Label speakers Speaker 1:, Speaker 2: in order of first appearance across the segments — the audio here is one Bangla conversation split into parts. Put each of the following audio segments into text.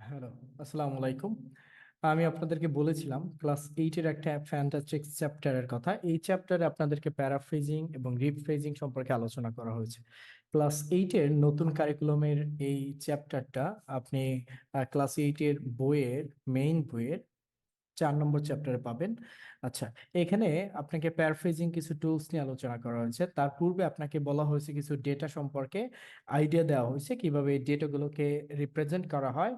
Speaker 1: হ্যালো, আসসালামু আলাইকুম। আমি আপনাদেরকে বলেছিলাম ক্লাস 8-এর একটা ফ্যান্টাস্টিক চ্যাপ্টারের কথা। এই চ্যাপ্টারে আপনাদেরকে প্যারাফ্রেজিং এবং রিফ্রেজিং সম্পর্কে আলোচনা করা হয়েছে। ক্লাস 8-এর নতুন কারিকুলামের এই চ্যাপ্টারটা আপনি ক্লাস 8-এর বইয়ের মেইন বইয়ের 4 নম্বর চ্যাপ্টারে পাবেন। আচ্ছা, এখানে আপনাকে প্যারাফ্রেজিং কিছু টুলস নিয়ে আলোচনা করা হয়েছে। তার পূর্বে আপনাকে বলা হয়েছে কিছু ডেটা সম্পর্কে আইডিয়া দেওয়া হয়েছে কিভাবে এই ডেটাগুলোকে রিপ্রেজেন্ট করা হয়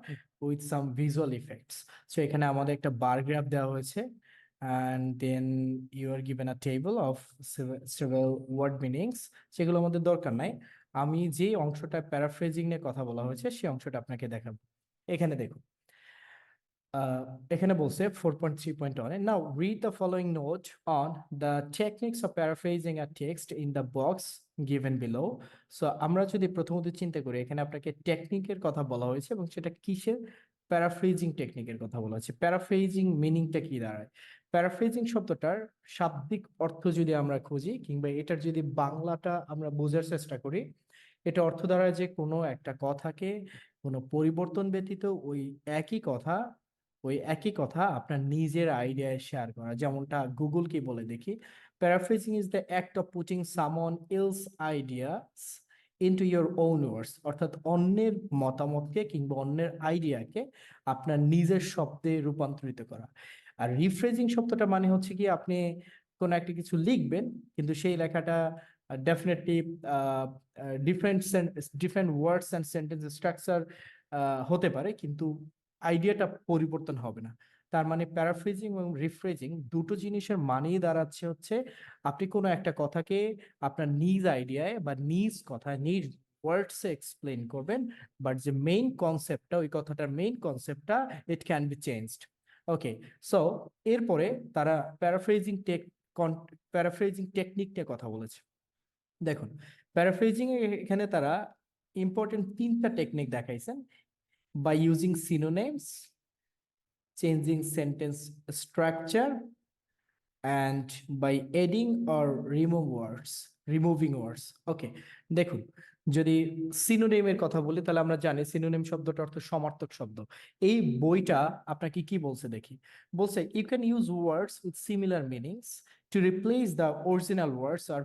Speaker 1: with some visual effects. So এখানে আমাদের একটা বার গ্রাফ দেওয়া হয়েছে and then you are given a table of several word meanings. সেগুলো আমাদের দরকার নাই। আমি যে অংশটা প্যারাফ্রেজিং নিয়ে কথা বলা হয়েছে সেই অংশটা আপনাকে দেখাবো। এখানে দেখুন, uh, এখানে বলছে 4.3.1 now read the following note on the techniques of paraphrasing a text in the box given below. So আমরা যদি প্রথমত চিন্তা করি, এখানে আপনাকে টেকনিকের কথা বলা হয়েছে এবং সেটা কিসের? প্যারাফ্রেজিং টেকনিকের কথা বলা হয়েছে। প্যারাফ্রেজিং মিনিংটা কি দাঁড়ায়? প্যারাফ্রেজিং শব্দটার শাব্দিক অর্থ যদি আমরা খুঁজি কিংবা এটার যদি বাংলাটা আমরা বোঝার চেষ্টা করি, এটা অর্থ দাঁড়ায় যে কোনো একটা কথাকে কোনো পরিবর্তন ব্যতীত ওই একই কথা আপনার নিজের আইডিয়ায় শেয়ার করা, যেমনটা গুগল কি বলে দেখি, paraphrasing is the act of putting সামন else ideas into your own words, অর্থাৎ অন্যের মতামতকে কিংবা অন্যের আইডিয়াকে আপনার নিজের শব্দে রূপান্তরিত করা। আর রিফ্রেজিং শব্দটা মানে হচ্ছে কি, আপনি কোনো একটা কিছু লিখবেন কিন্তু সেই লেখাটা definitely different different words and sentence structure হতে পারে, কিন্তু আইডিয়াটা পরিবর্তন হবে না। তার মানে প্যারাফ্রেজিং এবং রিফ্রেজিং দুটো জিনিসের মানেই দাঁড়াচ্ছে হচ্ছে আপনি কোনো একটা কথাকে আপনার নিজ আইডিয়ায় বা নিজ কথায় নিজ ওয়ার্ডসে এক্সপ্লেন করবেন, বাট যে মেইন কনসেপ্টটা, ওই কথাটার মেইন কনসেপ্টটা it can be changed. Okay, so এরপরে তারা প্যারাফ্রেজিং টেকনিক নিয়ে কথা বলেছে। দেখুন, প্যারাফ্রেজিং এখানে তারা ইম্পর্টেন্ট 3টা টেকনিক দেখাইছেন: by using synonyms, changing sentence structure, and by adding or removing words. Okay, দেখুন, যদি সিনোনিমের কথা বলি তাহলে আমরা জানি সিনোনিম শব্দটা অর্থ সমার্থক শব্দ। এই বইটা আপনাকে কি বলছে দেখি, বলছে you can use words with similar meanings to replace the original words or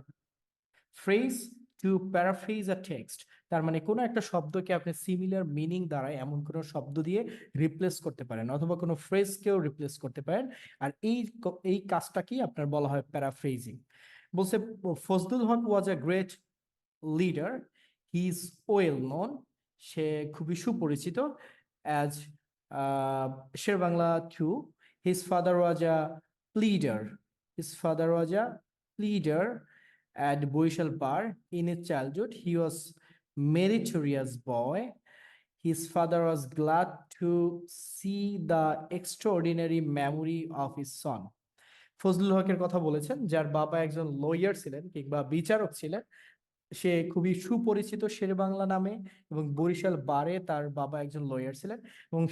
Speaker 1: phrase to paraphrase a text. তার মানে কোনো একটা শব্দকে আপনি সিমিলার মিনিং দ্বারা এমন কোনো শব্দ দিয়ে রিপ্লেস করতে পারেন অথবা কোনো ফ্রেজকেও রিপ্লেস করতে পারেন। আর এই কাজটা কি আপনার বলা হয় প্যারাফ্রেজিং। বলছে Fazlul Huq was a great leader, he is well known, সে খুবই সুপরিচিত as Sher e Bangla 2। His father was a pleader, his father was a pleader at Boishal Bar. In his childhood, he was meritorious boy. His father was glad to see the extraordinary memory of his son. Fazlul হকের কথা বলেছেন, যার বাবা একজন লয়ার ছিলেন কিংবা বিচারক ছিলেন। সে খুবই সুপরিচিত শেরবাংলা নামে, এবং বরিশাল বারে তার বাবা একজন লয়ার ছিলেন। এবং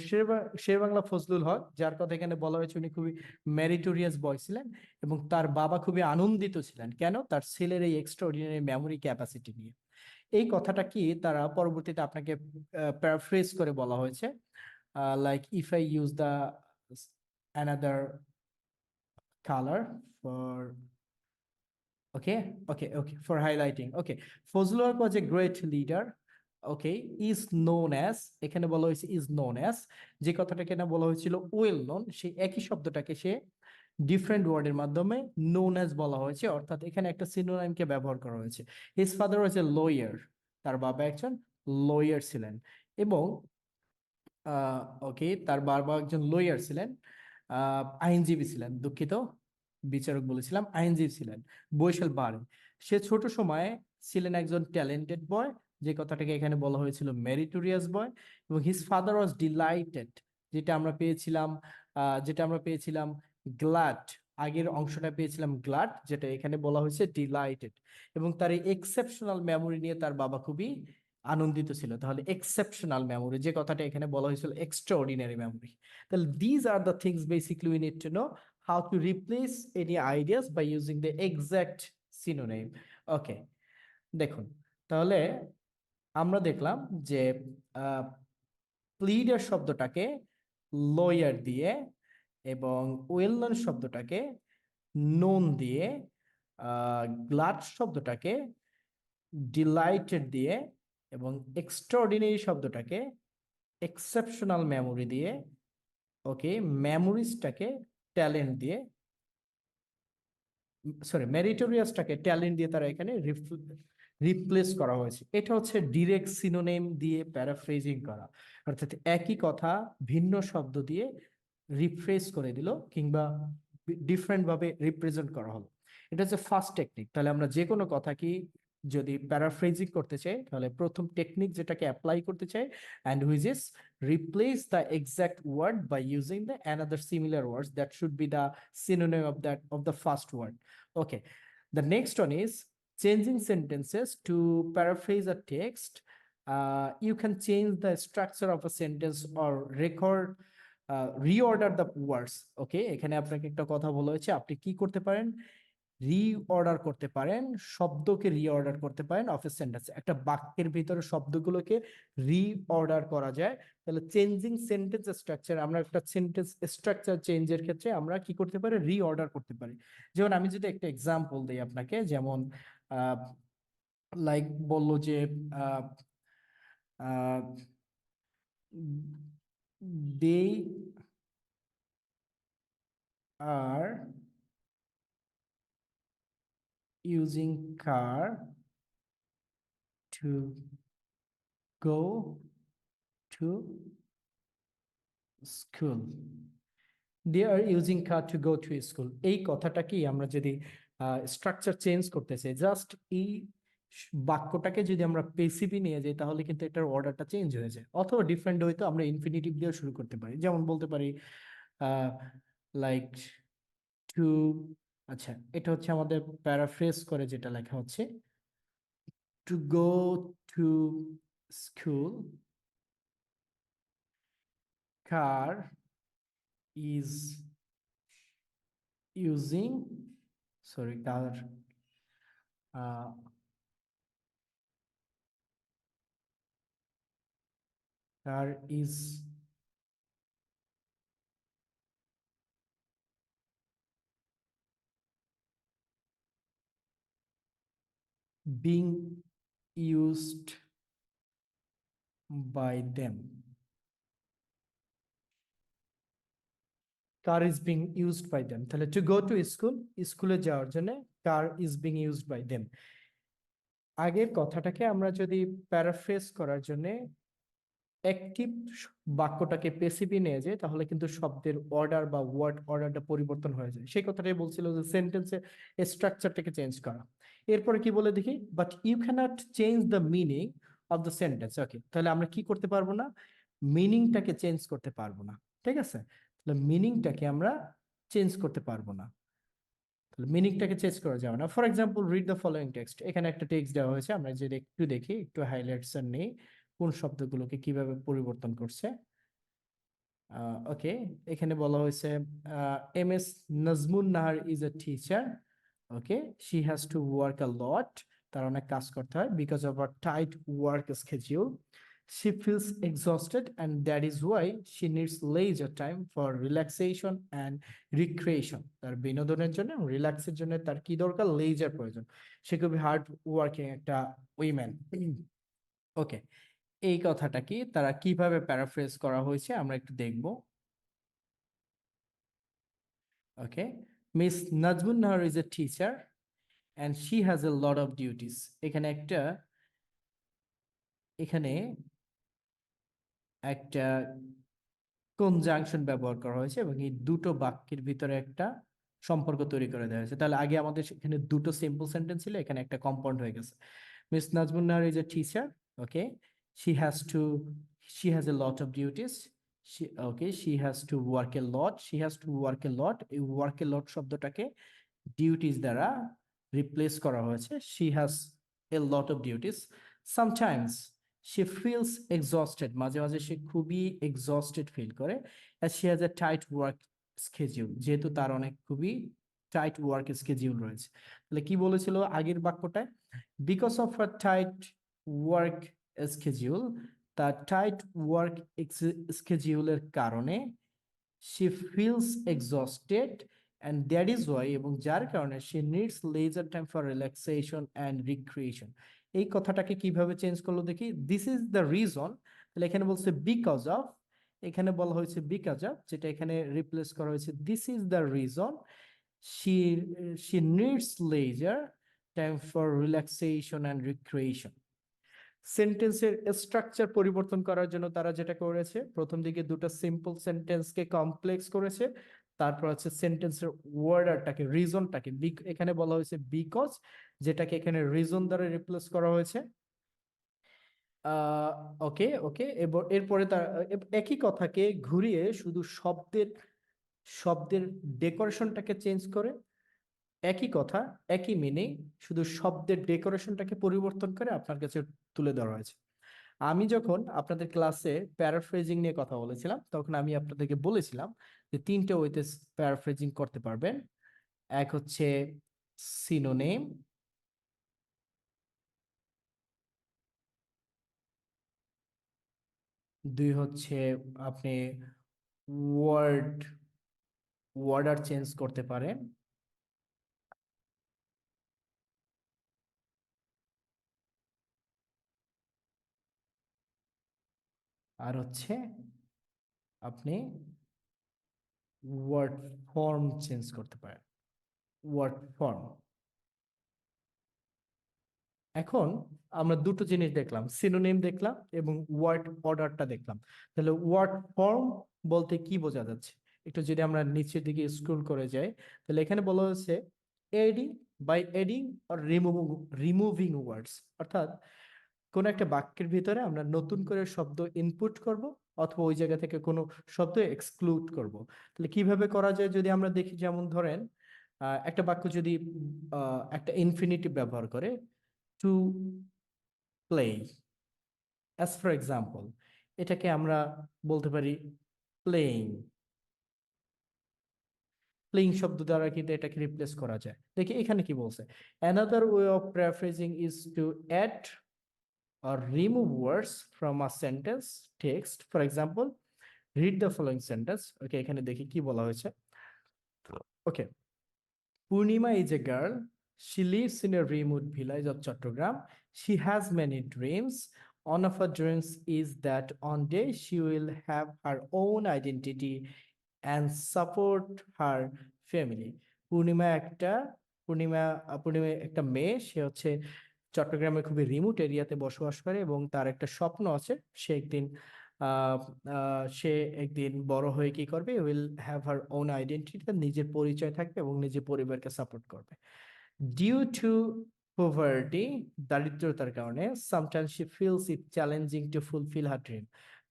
Speaker 1: শেরবাংলা ফজলুল হক, যার কথা এখানে বলা হয়েছে, উনি খুবই মেরিটোরিয়াস বয় ছিলেন এবং তার বাবা খুবই আনন্দিত ছিলেন। কেন? তার ছেলের এই এক্সট্রাঅর্ডিনারি মেমোরি ক্যাপাসিটি নিয়ে। এই কথাটা কি তারা পরবর্তীতে আপনাকে প্যারাফ্রেজ করে বলা হয়েছে, like if I use the another colour for okay, for highlighting. Okay, Fazlul Haq was a great leader. Okay, is known as, এখানে বলা হয়েছে is known as, যে কথাটাকে না বলা হয়েছিল ওয়েল নোন, সেই একই শব্দটাকে সে ডিফারেন্ট ওয়ার্ডের মাধ্যমে নোন অ্যাজ বলা হয়েছে, অর্থাৎ এখানে একটা সিনোনিমকে ব্যবহার করা হয়েছে। His father was a lawyer, তার বাবা একজন লয়ার ছিলেন। এবং ওকে, তার বাবা একজন লয়ার ছিলেন, আইনজীবী ছিলেন, দুঃখিত, বিচারক বলেছিলাম, আইনজীবী ছিলেন বরিশাল বার। সে ছোট সময়ে ছিলেন একজন ট্যালেন্টেড বয়, যে কথাটাকে এখানে বলা হয়েছিল মেরিটোরিয়াস বয়। এবং হিজ ফাদার ওয়াজ ডিলাইটেড, যেটা আমরা পেয়েছিলাম গ্লাড, আগের অংশটা পেয়েছিলাম গ্লাড, যেটা এখানে বলা হয়েছে ডিলাইটেড। এবং তার এই এক্সেপশনাল মেমোরি নিয়ে তার বাবা খুবই আনন্দিত ছিল। তাহলে এক্সেপশনাল মেমোরি, যে কথাটা এখানে বলা হয়েছিল এক্সট্রাঅর্ডিনারি মেমোরি। তাহলে these are the things basically we need to know how to replace any ideas by using the exact synonym. Okay, দেখুন, তাহলে আমরা দেখলাম যে প্লিডার শব্দটাকে লয়ার দিয়ে এবং ওয়েল নন শব্দটাকে নোন দিয়ে, গ্লাড শব্দটাকে ডিলাইটেড দিয়ে এবং এক্সট্রাঅর্ডিনারি শব্দটাকে এক্সেপশনাল মেমোরি দিয়ে, ওকে, মেমোরিজটাকে ট্যালেন্ট দিয়ে, সরি মেরিটোরিয়াসটাকে ট্যালেন্ট দিয়ে তারা এখানে রিপ্লেস করা হয়েছে। এটা হচ্ছে ডিরেক্ট সিনোনিম দিয়ে প্যারাফ্রেজিং করা, অর্থাৎ একই কথা ভিন্ন শব্দ দিয়ে রিফ্রেজ করে দিল কিংবা ডিফারেন্ট ভাবে রিপ্রেজেন্ট করা হলো। এটা হচ্ছে ফার্স্ট টেকনিক। তাহলে আমরা যে কোনো কথা কি যদি প্যারাফ্রেজিং করতে চাই তাহলে প্রথম টেকনিক যেটাকে অ্যাপ্লাই করতে চাই, and which is replace the exact word by using the another similar words that should be the synonym of the first word. Okay, the next one is changing sentences. To paraphrase a text, you can change the structure of a sentence or reorder the words. Okay, এখানে আপনাকে একটা কথা বলা হয়েছে, আপনি কি করতে পারেন, রিঅর্ডার করতে পারেন, শব্দকে রিঅর্ডার করতে পারেন অফ এ সেন্টেন্স। একটা বাক্যের ভিতরে শব্দগুলোকে রিঅর্ডার করা যায়। তাহলে চেঞ্জিং সেন্টেন্স স্ট্রাকচার, আমরা একটা সেন্টেন্স স্ট্রাকচার চেঞ্জের ক্ষেত্রে আমরা কি করতে পারি, রিঅর্ডার করতে পারি। যেমন আমি যদি একটা এক্সাম্পল দিই আপনাকে, যেমন লাইক বললো যে they are using car to go to school. They are using car to go to school. এই কথাটা কি আমরা যদি স্ট্রাকচার চেঞ্জ করতে চাই, জাস্ট এই বাক্যটাকে যদি আমরা পেসিভি নিয়ে যাই তাহলে কিন্তু এটার অর্ডারটা চেঞ্জ হয়ে যায়। অথবা ডিফারেন্ট হয়তো আমরা ইনফিনিটিভ দিয়ে শুরু করতে পারি, যেমন বলতে পারি লাইক টু, আচ্ছা এটা হচ্ছে আমাদের প্যারাফ্রেজ করে যেটা লেখা হচ্ছে, to go to school, car is using, sorry, car is being used by them. Car is being used by them. তাহলে to go to school, স্কুলে যাওয়ার জন্য car is being used by them। আগের কথাটাকে আমরা যদি প্যারাফ্রেজ করার জন্য অ্যাক্টিভ বাক্যটাকে পেসিভে নিয়ে যায় তাহলে কিন্তু শব্দের অর্ডার বা ওয়ার্ড অর্ডারটা পরিবর্তন হয়ে যায়। সেই কথাটাই বলছিল যে সেন্টেন্সের স্ট্রাকচারটাকে চেঞ্জ করা। এরপরে কি বলে দেখি, but you can't change the meaning of the sentence. Okay, তাহলে আমরা কি করতে পারবো না, মিনিংটাকে চেঞ্জ করতে পারবো না। ঠিক আছে, তাহলে মিনিংটাকে আমরা চেঞ্জ করতে পারবো না, তাহলে মিনিংটাকে চেঞ্জ করা যাবে না। For example, read the following text. এখানে একটা টেক্সট দেওয়া হয়েছে, আমরা যদি একটু দেখি, একটু হাইলাইটস নেই কোন শব্দগুলোকে কিভাবে পরিবর্তন করছে। ওকে, এখানে বলা হয়েছে Ms Najmun Nahar is a teacher. Okay, she has to work a lot, তার অনেক কাজ করতে হয়, because of a tight work schedule. She feels exhausted and that is why she needs leisure time for relaxation and recreation. তার বিনোদনের জন্য রিল্যাক্সের জন্য তার কি দরকার, লেজার প্রয়োজন। সে খুবই হার্ড ওয়ার্কিং একটা উইমেন। ওকে, এই কথাটা কি তারা কিভাবে প্যারাফ্রেজ করা হয়েছে আমরা একটু দেখব। Okay, miss Nazmun Nahar is a teacher and she has a lot of duties. এখানে একটা কনজাংশন ব্যবহার করা হয়েছে এবং এই দুটো বাক্যের ভিতরে একটা সম্পর্ক তৈরি করে দেওয়া হয়েছে। তাহলে আগে আমাদের এখানে দুটো সিম্পল সেন্টেন্স ছিল, এখানে একটা কম্পাউন্ড হয়ে গেছে। Miss Nazmun Nahar is a teacher, okay, she has a lot of duties, she has to work a lot, এই ওয়ার্ক এ লট শব্দটাকে ডিউটিস দ্বারা রিপ্লেস করা হয়েছে। she has a lot of duties. Sometimes she feels exhausted, মাঝে মাঝে সে খুবই এক্সস্টেড ফিল করে, as she has a tight work schedule, যেহেতু তার অনেক খুবই টাইট ওয়ার্ক স্কেডিউল রয়েছে। তাহলে কি বলেছিল আগের বাক্যটায়, because of a tight work schedule, তার টাইট ওয়ার্ক স্কেডিউলের কারণে she feels exhausted and that is why এবং যার কারণে she needs leisure time for relaxation and recreation। এই কথাটাকে কিভাবে চেঞ্জ করলো দেখি, this is the reason, তাহলে এখানে বলছে because of, এখানে বলা হয়েছে because of, যেটা এখানে রিপ্লেস করা হয়েছে this is the reason she she needs leisure time for relaxation and recreation। সেন্টেন্সের স্ট্রাকচার পরিবর্তন করার জন্য তারা যেটা করেছে, প্রথম দিকে দুটো সিম্পল সেন্টেন্সকে কমপ্লেক্স করেছে, তারপর হচ্ছে সেন্টেন্সের ওয়ার্ডারটাকে, রিজনটাকে, এখানে বলা হয়েছে বিকজ, যেটাকে এখানে রিজন দ্বারা রিপ্লেস করা হয়েছে। ওকে ওকে, এরপরে তার একই কথাকে ঘুরিয়ে শুধু শব্দের শব্দের ডেকোরেশনটাকে চেঞ্জ করে, একই কথা একই মিনিং, শুধু শব্দের ডেকোরেশনটাকে পরিবর্তন করে আপনার কাছে তুলে ধরা হয়েছে। আমি যখন আপনাদের ক্লাসে প্যারাফ্রেজিং নিয়ে কথা বলেছিলাম, তখন আমি আপনাদেরকে বলেছিলাম যে তিনটে ওয়েতে প্যারাফ্রেজিং করতে পারবেন। এক হচ্ছে সিনোনিম, দুই হচ্ছে আপনি ওয়ার্ড ওয়ার্ডার চেঞ্জ করতে পারেন, আর হচ্ছে আপনি ওয়ার্ড ফর্ম চেঞ্জ করতে পারেন, ওয়ার্ড ফর্ম। এখন আমরা দুটো জিনিস দেখলাম, সিনোনিম দেখলাম এবং ওয়ার্ড অর্ডারটা দেখলাম। তাহলে ওয়ার্ড ফর্ম বলতে কি বোঝা যাচ্ছে, একটু যদি আমরা নিচের দিকে স্ক্রল করে যাই, তাহলে এখানে বলা হয়েছে adding, by adding or removing words, অর্থাৎ কোন একটা বাক্যের ভিতরে আমরা নতুন করে শব্দ ইনপুট করব অথবা ওই জায়গা থেকে কোনো শব্দ এক্সক্লুড করব। তাহলে কিভাবে করা যায় যদি আমরা দেখি, যেমন ধরেন একটা বাক্য যদি একটা ইনফিনিটিভ ব্যবহার করে, to play, as for example, এটাকে আমরা বলতে পারি প্লেইং, প্লেইং শব্দ দ্বারা কিন্তু এটাকে রিপ্লেস করা যায়। দেখি এখানে কি বলছে, another way of paraphrasing is to add or remove words from a sentence text. For example, read the following sentence. Okay, এখানে দেখি কি বলা হয়েছে। Okay, Purnima is a girl. She lives in a remote village of Chattogram. She has many dreams. One of her dreams is that one day she will have her own identity and support her family. পূর্ণিমা একটা পূর্ণিমা পূর্ণিমা একটা মেয়ে, সে হচ্ছে চট্টগ্রামের খুবই রিমোট এরিয়াতে বসবাস করে এবং তার একটা স্বপ্ন আছে, আহ, সে একদিন বড় হয়ে কি করবে, will have her own identity, নিজের পরিচয় থাকবে এবং নিজের পরিবারকে সাপোর্ট করবে। ডিউ টু পভার্টি, দারিদ্রতার কারণে, sometimes she feels it challenging to fulfil her dream,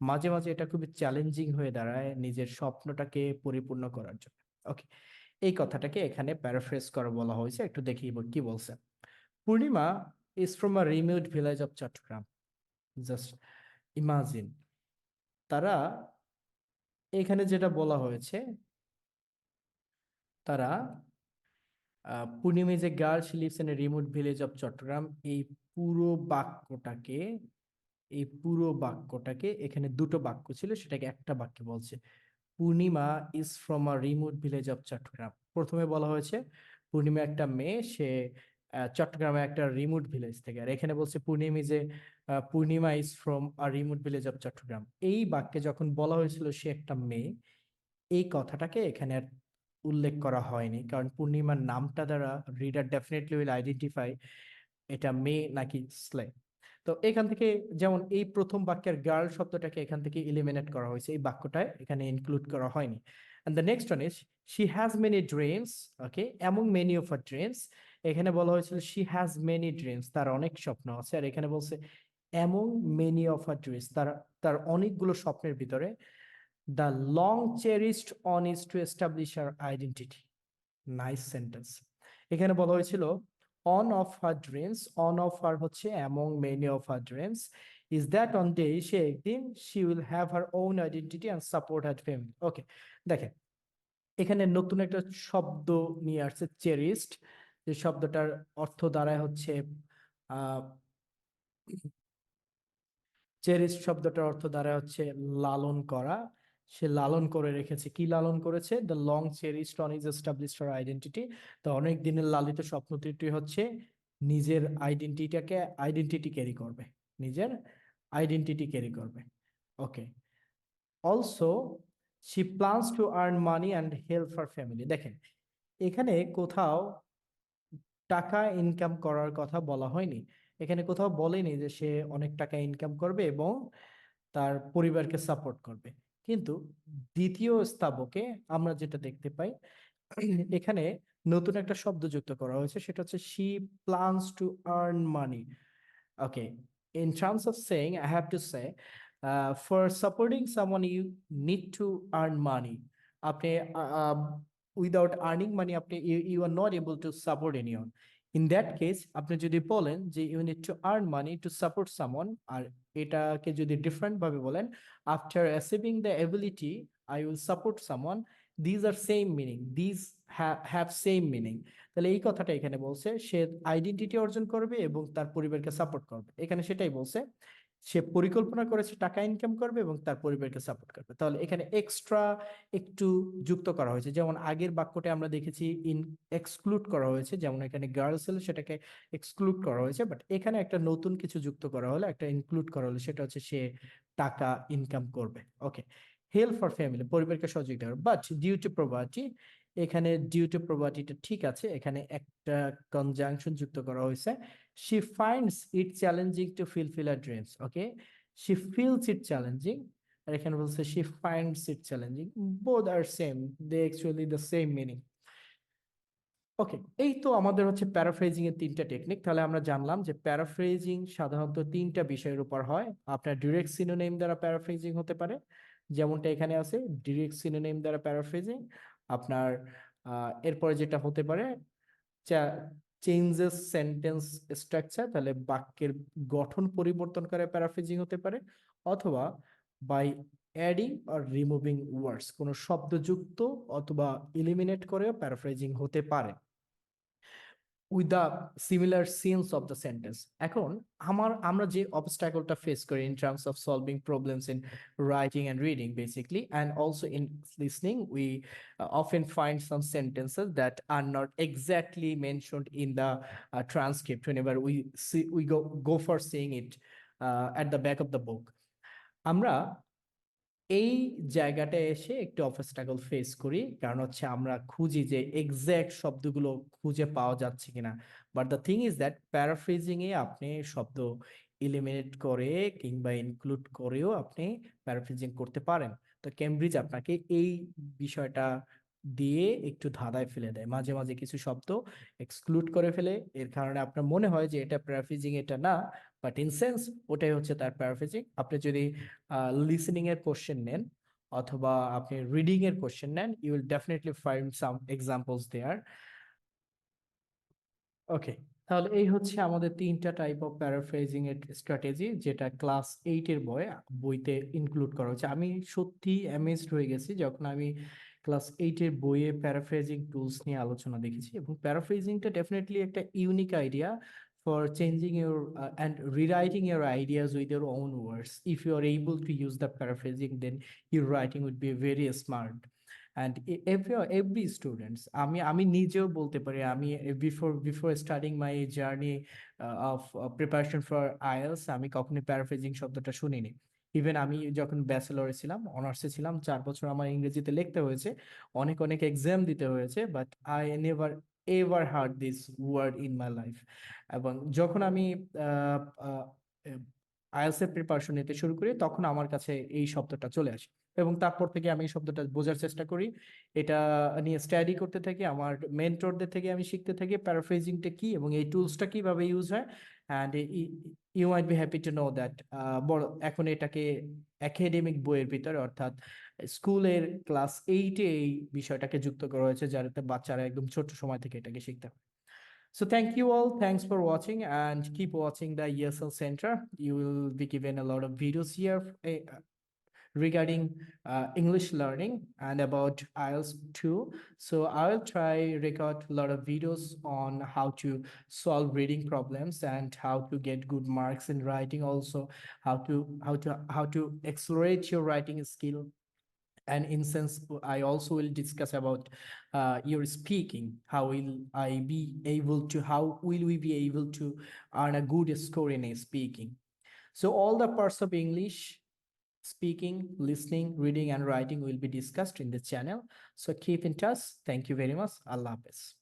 Speaker 1: মাঝে মাঝে এটা খুবই চ্যালেঞ্জিং হয়ে দাঁড়ায় নিজের স্বপ্নটাকে পরিপূর্ণ করার জন্য। ওকে, এই কথাটাকে এখানে প্যারাফ্রেজ করা বলা হয়েছে, একটু দেখি কি বলছে। পূর্ণিমা is from a remote village of Chattogram. Just imagine, তারা এখানে যেটা বলা হয়েছে, তারা পূর্ণিমা যে girl, she lives in a remote village of Chittagong, পুরো বাক্যটাকে এই পুরো বাক্যটাকে এখানে দুটো বাক্য ছিল, সেটাকে একটা বাক্যে বলছে। Purnima is from a remote village of Chattogram, প্রথমে বলা হয়েছে পূর্ণিমা একটা মেয়ে, সে চট্টগ্রামে একটা রিমোট ভিলেজ থেকে, আর এখানে বলছে Purnima is from a remote village of Chattogram. এই বাক্যে যখন বলা হয়েছিল সে একটা মেয়ে, এই কথাটাকে এখানে আর উল্লেখ করা হয়নি, কারণ পূর্ণিমার নামটা দ্বারা রিডার ডেফিনেটলি উইল আইডেন্টিফাই এটা মেয়ে নাকি স্লে। তো এখান থেকে যেমন এই প্রথম বাক্যের গার্ল শব্দটাকে এখান থেকে ইলিমিনেট করা হয়েছে, এই বাক্যটায় এখানে ইনক্লুড করা হয়নি। And the next one is she has many dreams. Okay, among many of her dreams, এখানে বলা হয়েছিল শি হ্যাজ মেনি ড্রিমস, তার অনেক স্বপ্ন আছে, আর এখানে বলছে among many of her dreams, তার তার অনেকগুলো স্বপ্নের ভিতরে the long cherished one is to establish her identity. Nice sentence. এখানে বলা হয়েছিল one of her dreams, one of her হচ্ছে among many of her dreams, is that one day, সে একদিন she will have her own identity and support her family. Okay, দেখেন এখানে নতুন একটা শব্দ নিয়ে আসছে, চেরিস্ট, যে শব্দটার অর্থ দাঁড়ায় হচ্ছে আহ চেরিশ শব্দটার অর্থ দ্বারা হচ্ছে লালন করা। সে লালন করে রেখেছে, কি লালন করেছে? The long cherished one is established her identity. তো অনেক দিনের লালিত স্বপ্নটি হচ্ছে নিজের আইডেন্টিটি ক্যারি করবে, নিজের আইডেন্টিটি ক্যারি করবে। Okay. Also she plans to earn money and help her family. দেখেন, এখানে কোথাও টাকা ইনকাম করার কথা বলা হয়নি। এখানে কোথাও বলেনি যে সে অনেক টাকা ইনকাম করবে এবং তার পরিবারকে সাপোর্ট করবে। কিন্তু দ্বিতীয় স্তাবকে আমরা যেটা দেখতে পাই, এখানে নতুন একটা শব্দ যুক্ত করা হয়েছে, সেটা হচ্ছে she plans to earn money. Okay, in terms of saying, I have to say, for supporting someone, you need to earn money. আপনি without earning money, you are not able to support anyone. In that case, আপনি যদি বলেন যে you need to earn money to support someone, আর এটাকে যদি ডিফারেন্ট ভাবে বলেন, after achieving the ability, I will support someone. These are same meaning. These have same meaning. তাহলে এই কথাটা এখানে বলছে, সে আইডেন্টিটি অর্জন করবে এবং তার পরিবারকে সাপোর্ট করবে। এখানে সেটাই বলছে, সে পরিকল্পনা করেছে টাকা ইনকাম করবে এবং তার পরিবারকে সাপোর্ট করবে। তাহলে এখানে এক্সট্রা একটু যুক্ত করা হয়েছে, যেমন আগের বাক্যটা আমরা দেখেছি এক্সক্লুড করা হয়েছে, যেমন এখানে গার্লস হলে সেটাকে এক্সক্লুড করা হয়েছে, বাট এখানে একটা নতুন কিছু যুক্ত করা হলো, একটা ইনক্লুড করা হলো, সেটা হচ্ছে সে টাকা ইনকাম করবে। ওকে। হেল্প ফর ফ্যামিলি, পরিবারকে সহযোগিতা করবে। বাট ডিউ টু প্রপার্টি, এখানে ডিউ টু প্রপার্টিটা ঠিক আছে, এখানে একটা কনজাংশন যুক্ত করা হয়েছে। she finds it challenging to fulfill her dreams. Okay, she feels it challenging, আর এখানে বলছে she finds it challenging, both are same, they actually the same meaning. ওকে, এই তো আমাদের হচ্ছে প্যারাফ্রেজিং এর তিনটা টেকনিক। তাহলে আমরা জানলাম যে প্যারাফ্রেজিং সাধারণত তিনটা বিষয়ের উপর হয়। আপনার ডিরেক্ট সিনোনিম দ্বারা প্যারাফ্রেজিং হতে পারে, যেমনটা এখানে আছে ডিরেক্ট সিনোনিম দ্বারা প্যারাফ্রেজিং। আপনার এরপরে যেটা হতে পারে চেঞ্জেস সেন্টেন্স স্ট্রাকচার, তাহলে বাক্যের গঠন পরিবর্তন করে প্যারাফ্রেজিং হতে পারে, অথবা বাই অ্যাডিং আর রিমুভিং ওয়ার্ডস, কোনো শব্দ যুক্ত অথবা এলিমিনেট করেও প্যারাফ্রেজিং হতে পারে with the similar since of the sentence. এখন আমরা যে অবস্টাকলটা ফেস করি in terms of solving problems in writing and reading basically, and also in listening, we often find some sentences that are not exactly mentioned in the transcript whenever we go for seeing it at the back of the book. আমরা এই জায়গাটায় এসে একটু অবস্টাকল ফেস করি, কারণ হচ্ছে আমরা খুঁজি যে এক্সাক্ট শব্দগুলো খুঁজে পাওয়া যাচ্ছে কিনা। But the thing is that paraphrasing এ আপনি শব্দ এলিমিনেট করে কিংবা ইনক্লুড করেও আপনি প্যারাফ্রেজিং করতে পারেন। তো কেমব্রিজ আপনাকে এই বিষয়টা দিয়ে একটু ধাঁধায় ফেলে দেয়, মাঝে মাঝে কিছু শব্দ এক্সক্লুড করে ফেলে, এর কারণে আপনার মনে হয় যে এটা প্যারাফ্রেজিং, এটা না, বাট ইন সেন্স ওটাই হচ্ছে তার প্যারাফ্রেজিং। আপনি যদি লিসেনিং এর কোশ্চেন নেন অথবা আপনি রিডিং এর কোশ্চেন নেন, you will definitely find some examples there. Okay, তাহলে এই হচ্ছে আমাদের তিনটা টাইপ অফ প্যারাফ্রেজিং এর স্ট্র্যাটেজি, যেটা ক্লাস 8 এর বইতে ইনক্লুড করা হচ্ছে। আমি সত্যি অ্যামেজড হয়ে গেছি যখন আমি ক্লাস 8 এর বইয়ে প্যারাফ্রেজিং টুলস নিয়ে আলোচনা দেখেছি, এবং প্যারাফ্রেজিংটা ডেফিনেটলি একটা unique idea for changing your and rewriting your ideas with your own words. If you are able to use the paraphrasing, then your writing would be very smart. And every students, আমি নিজেও বলতে পারি, আমি before starting my journey of preparation for IELTS, আমি কখনোই প্যারাফ্রেজিং শব্দটা শুনিনি। ইভেন আমি যখন ব্যাচেলরে ছিলাম, অনার্সে ছিলাম, 4 বছর আমার ইংরেজিতে লিখতে হয়েছে, অনেক অনেক এক্সাম দিতে হয়েছে, but I never ever heard this word in my life. এবং যখন আমি আইএলটিএস এর প্রিপারেশন নিতে শুরু করি, তখন আমার কাছে এই শব্দটা চলে আসে, এবং তারপর থেকে আমি এই শব্দটা বোঝার চেষ্টা করি, এটা নিয়ে স্টাডি করতে থাকি, আমার মেন্টরদের থেকে আমি শিখতে থাকি প্যারাফ্রেজিংটা কি এবং এই টুলসটা কিভাবে ইউজ হয়। And you might be happy to know that বড় এখন এটাকে একাডেমিক বইয়ের ভিতরে, অর্থাৎ স্কুলের ক্লাস 8-এ এই বিষয়টাকে যুক্ত করা হয়েছে, যাতে বাচ্চারা একদম ছোট সময় থেকে এটাকে শিখতে পারে। So thank you all. Thanks for watching, and keep watching the ESL Center. You will be given a lot of videos here regarding English learning and about IELTS 2. So I will try record a lot of videos on how to solve reading problems and how to get good marks in writing, also how to accelerate your writing skill. And in sense, I also will discuss about your speaking. How will we be able to earn a good score in a speaking? So all the parts of English speaking, listening, reading, and writing will be discussed in the channel. So keep in touch. Thank you very much. Allah Hafiz.